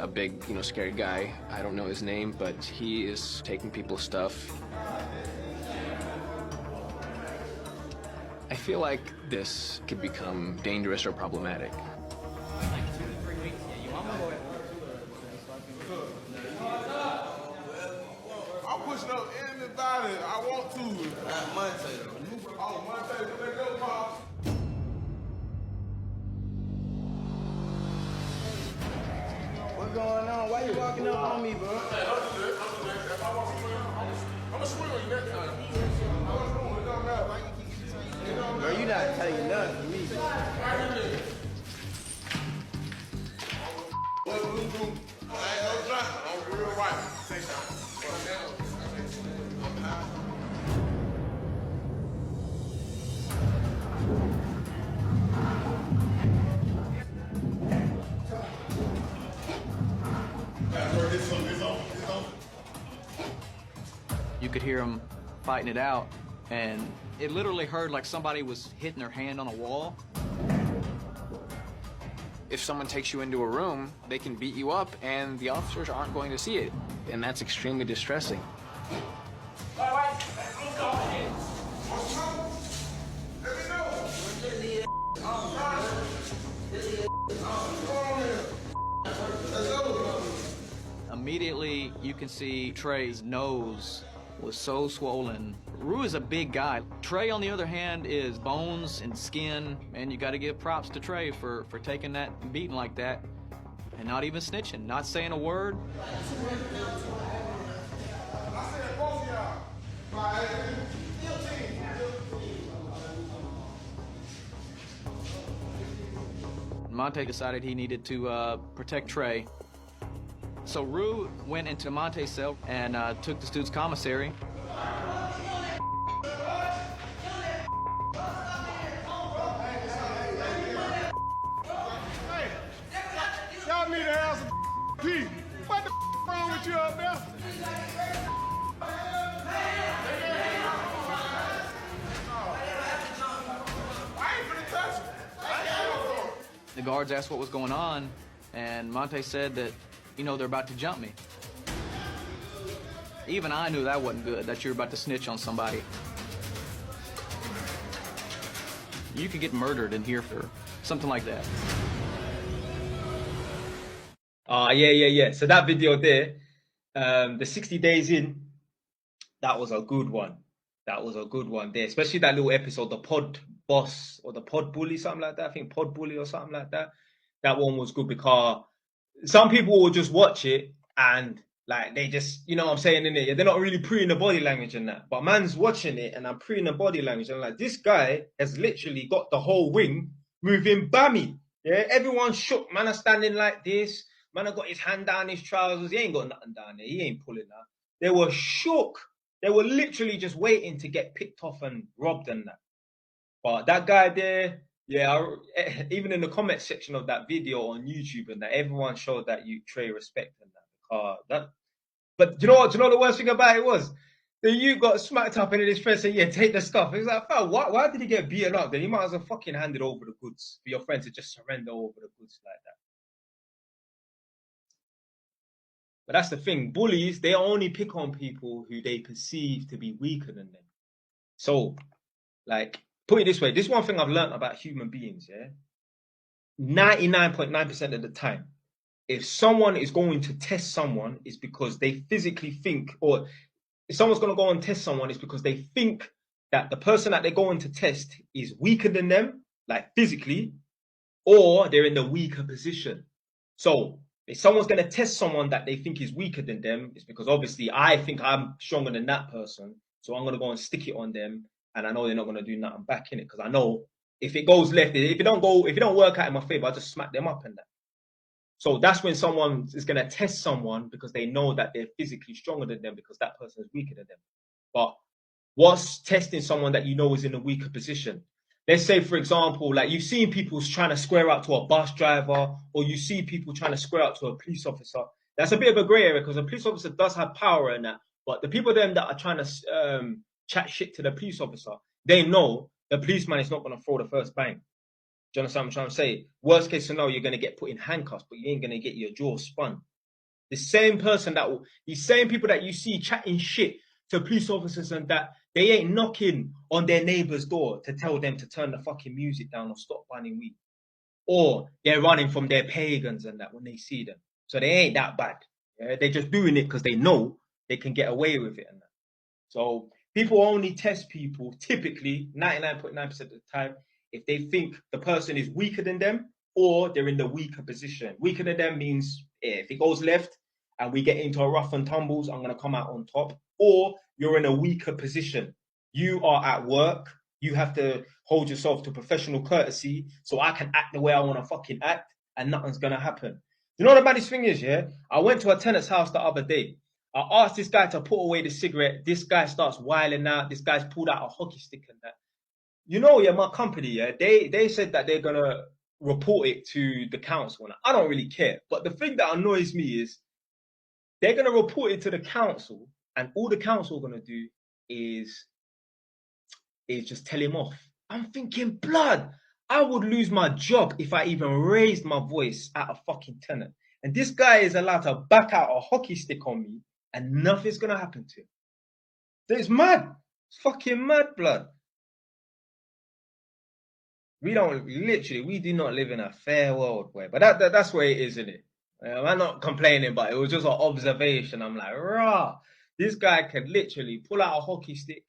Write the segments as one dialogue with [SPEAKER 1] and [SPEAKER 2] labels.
[SPEAKER 1] a big, scary guy. I don't know his name, but he is taking people's stuff. I feel like this could become dangerous or problematic.
[SPEAKER 2] I'm pushing up anybody I want to. Not Monte though. Oh, Monte, let go, Pop.
[SPEAKER 3] What's going on? Why you walking up on me, bro?
[SPEAKER 2] I'm gonna swing on you next time. It don't matter.
[SPEAKER 3] Bro, you not taking nothing from me.
[SPEAKER 2] What we do? I ain't no drunk. I'm real white. Say something. I'm high.
[SPEAKER 4] You could hear them fighting it out, and it literally heard like somebody was hitting their hand on a wall.
[SPEAKER 1] If someone takes you into a room, they can beat you up, and the officers aren't going to see it. And that's extremely distressing.
[SPEAKER 4] Immediately, you can see Trey's nose was so swollen. Rue is a big guy. Trey, on the other hand, is bones and skin, and you got to give props to Trey for taking that beating like that and not even snitching, not saying a word. Monte decided he needed to protect Trey. So Rue went into Monte's cell and took this dude's commissary.
[SPEAKER 2] Y'all need to have some peace. What the wrong with you up there? I ain't finna touch him.
[SPEAKER 4] The guards asked what was going on, and Monte said that, they're about to jump me. Even I knew that wasn't good, that you're about to snitch on somebody. You could get murdered in here for something like that.
[SPEAKER 5] Yeah. So that video there, the 60 days in, that was a good one. That was a good one there, especially that little episode, the pod boss or the pod bully, something like that. I think pod bully or something like that. That one was good because some people will just watch it and like they just, what I'm saying in it, they're not really pre in the body language and that. But man's watching it and I'm pre in the body language and I'm like, this guy has literally got the whole wing moving bammy. Yeah, everyone's shook. Man are standing like this. Man have got his hand down his trousers. He ain't got nothing down there. He ain't pulling that. They were shook. They were literally just waiting to get picked off and robbed and that. But that guy there, even in the comment section of that video on YouTube and that, everyone showed that Trey respect and that. But do you know what? Do you know the worst thing about it was? Then you got smacked up and then his friend said, yeah, take the stuff. He's like, fam, why did he get beaten up? Then you might as well fucking hand it over the goods for your friend to just surrender over the goods like that. But that's the thing. Bullies, they only pick on people who they perceive to be weaker than them. So, like, put it this way. This is one thing I've learned about human beings, yeah? 99.9% of the time, if someone is going to test someone, it's because they physically think, or if someone's going to go and test someone, it's because they think that the person that they're going to test is weaker than them, like physically, or they're in the weaker position. So if someone's going to test someone that they think is weaker than them, it's because obviously I think I'm stronger than that person. So I'm going to go and stick it on them. And I know they're not going to do nothing back in it. Because I know if it goes left, if it don't work out in my favor, I'll just smack them up and that. So that's when someone is going to test someone because they know that they're physically stronger than them because that person is weaker than them. But what's testing someone that you know is in a weaker position? Let's say, for example, like you've seen people trying to square up to a bus driver, or you see people trying to square up to a police officer. That's a bit of a grey area because a police officer does have power in that. But the people then that are trying to chat shit to the police officer, they know the policeman is not going to throw the first bang. Do you understand what I'm trying to say? Worst case scenario, you're going to get put in handcuffs, but you ain't going to get your jaw spun. The same person these same people that you see chatting shit to police officers and that, they ain't knocking on their neighbor's door to tell them to turn the fucking music down or stop banning weed. Or they're running from their pagans and that when they see them. So they ain't that bad. Yeah? They're just doing it because they know they can get away with it and that. So people only test people typically 99.9% of the time if they think the person is weaker than them or they're in the weaker position. Weaker than them means if it goes left and we get into a rough and tumbles, I'm going to come out on top. Or you're in a weaker position. You are at work. You have to hold yourself to professional courtesy so I can act the way I want to fucking act and nothing's going to happen. You know what the baddest thing is, yeah? I went to a tenant's house the other day. I asked this guy to put away the cigarette. This guy starts whiling out. This guy's pulled out a hockey stick and that. You know, yeah, my company, yeah, they said that they're going to report it to the council. And I don't really care. But the thing that annoys me is they're going to report it to the council and all the council are going to do is just tell him off. I'm thinking, blood, I would lose my job if I even raised my voice at a fucking tenant. And this guy is allowed to back out a hockey stick on me and nothing's going to happen to him. It's mad. It's fucking mad, blood. We do not live in a fair world, boy. But that's where it is, isn't it? I'm not complaining, but it was just an observation. I'm like, rah, this guy could literally pull out a hockey stick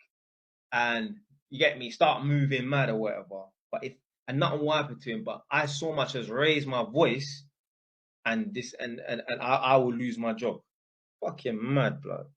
[SPEAKER 5] and, you get me, start moving mad or whatever. But and nothing will happen to him. But I so much as raise my voice and I will lose my job. Fucking mad, blood.